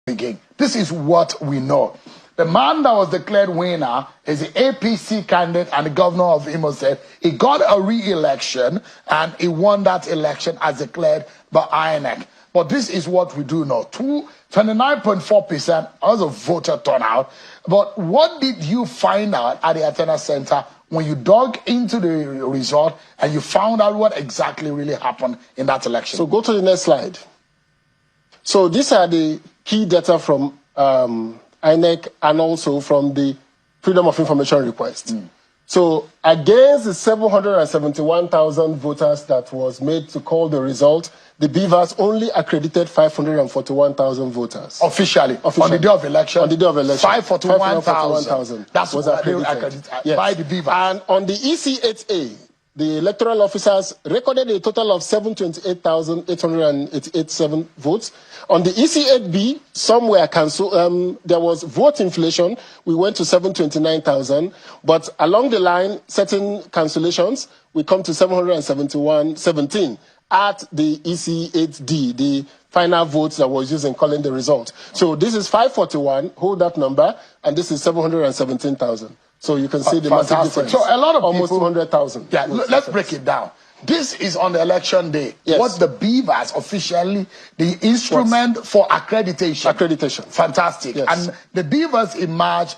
begin. This is what we know. The man that was declared winner is the APC candidate and the governor of Imo State. He got a re-election and he won that election as declared by INEC. But this is what we do know. 29.4% was a voter turnout. But what did you find out at the Athena Center when you dug into the result and you found out what exactly really happened in that election? So go to the next slide. So these are the key data from INEC and also from the Freedom of Information request. So against the 771,000 voters that was made to call the result, the Beavers only accredited 541,000 voters. Officially. On the day of election? On the day of election. 541,000. That's was what accredited by the Beavers. And on the EC8A, the electoral officers recorded a total of 728,887 votes. On the EC8B, some were cancelled. There was vote inflation. We went to 729,000. But along the line, certain cancellations, we come to 717 at the EC8D, the final votes that was used in calling the result. So this is 541, hold that number, and this is 717,000. So you can see the massive difference. So a lot of almost people, 200,000. Yeah, let's break it down. This is on the election day. Yes. What the Beavers officially, the instrument for accreditation. Accreditation. Fantastic. Yes. And the Beavers emerged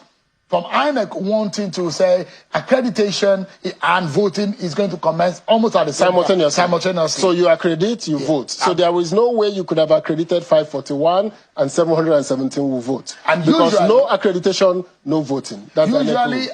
from INEC wanting to say accreditation and voting is going to commence almost at the same time. Simultaneously. So you accredit, you vote. So there is no way you could have accredited 541 and 717 will vote. And because usually, no accreditation, no voting. That's usually,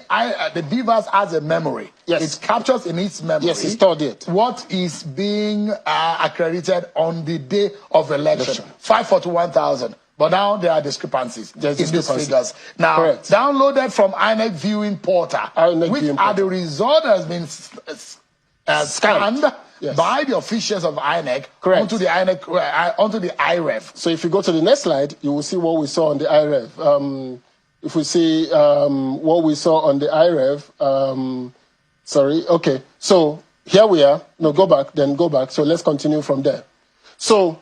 the Beavers has a memory. Yes. It captures in its memory. Yes, it's stored it. What is being accredited on the day of election. 541,000. But now there are discrepancies in these figures. Now, correct. Downloaded from INEC Viewing Portal, which are the result has been scanned by the officials of INEC onto the INEC onto the IREF. So if you go to the next slide, you will see what we saw on the IREF. If we see what we saw on the IREF, sorry, okay. So here we are. No, go back, then go back. So let's continue from there. So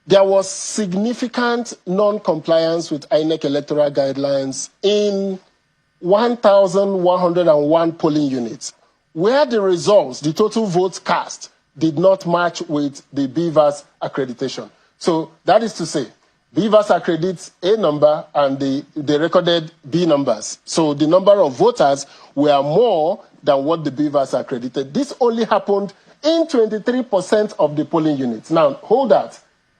there was significant non-compliance with INEC electoral guidelines in 1,101 polling units, where the results, the total votes cast, did not match with the Beavers accreditation. So that is to say, Beavers accredits A number and they recorded B numbers. So the number of voters were more than what the Beavers accredited. This only happened in 23% of the polling units. Now, hold that.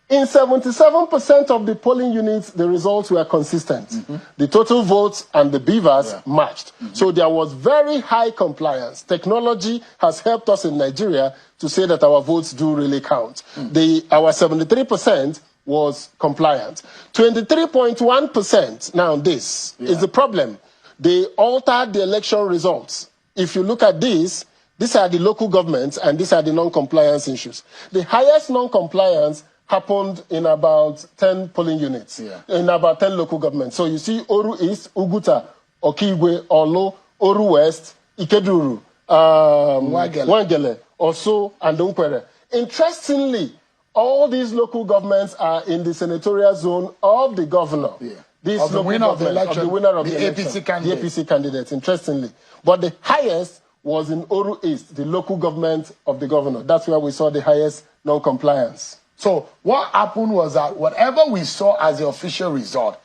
In 77% of the polling units, the results were consistent. The total votes and the Beavers matched. So there was very high compliance. Technology has helped us in Nigeria to say that our votes do really count. Our 73% was compliant. 23.1%, now this is the problem. They altered the election results. If you look at this, these are the local governments and these are the non-compliance issues. The highest non-compliance happened in about 10 polling units, in about 10 local governments. So you see Oru East, Uguta, Okigwe, Olo, Oru West, Ikeduru, Wangele, Oso, and Unkwere. Interestingly, all these local governments are in the senatorial zone of the governor. Of the winner of the election, the APC candidate. The APC candidate, interestingly. But the highest was in Oru East, the local government of the governor. That's where we saw the highest non-compliance. So what happened was that whatever we saw as the official result,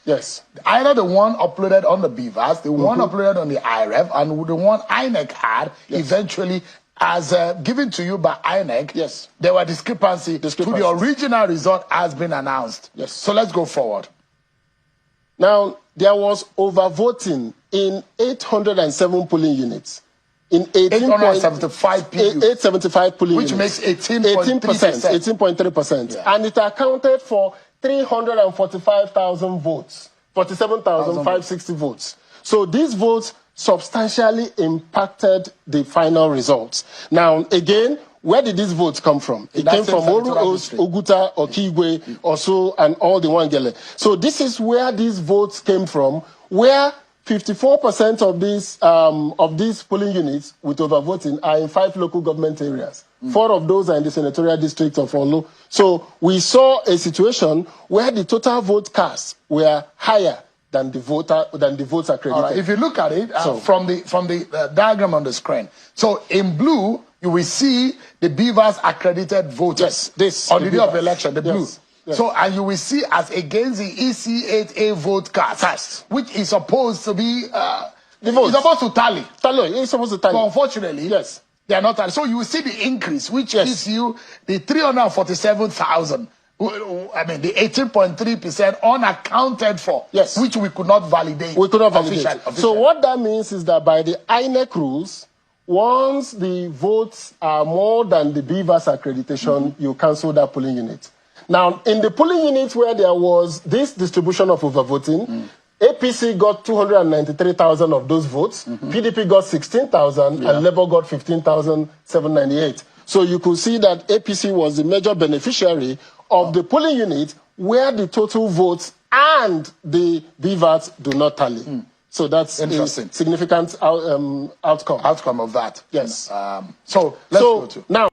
either the one uploaded on the Beavers, the one uploaded on the IREF, and the one INEC had eventually as given to you by INEC, there were discrepancies to the original result has been announced. So let's go forward. Now, there was overvoting in 807 polling units. In 875 polling which units. Makes 18.3%. And it accounted for 345,000 votes, 47,560 votes. So these votes substantially impacted the final results. Now, again, where did these votes come from? It came from Oru, Oguta, Okigwe, Oso, and all the Wangele. So this is where these votes came from, where 54% of these polling units with overvoting are in 5 local government areas. 4 of those are in the senatorial district of Olo. So we saw a situation where the total vote cast were higher than the votes accredited. All right. If you look at it from the diagram on the screen, so in blue you will see the Beavers accredited voters. This on the day of election, the blue. Yes. So, and you will see as against the EC8A vote cast, which is supposed to be the vote. It's supposed to tally. It's supposed to tally. But unfortunately, yes, they are not. So you will see the increase, which gives you the 347,000. I mean, the 18.3% unaccounted for, which we could not validate. We could not validate. Officially. So what that means is that by the INEC rules, once the votes are more than the Beavers accreditation, you cancel that polling unit. Now, in the polling unit where there was this distribution of overvoting, APC got 293,000 of those votes, PDP got 16,000, and Labour got 15,798. So you could see that APC was the major beneficiary of the polling unit where the total votes and the BVAT do not tally. So that's a significant outcome. Outcome of that. Yes. So let's go to now.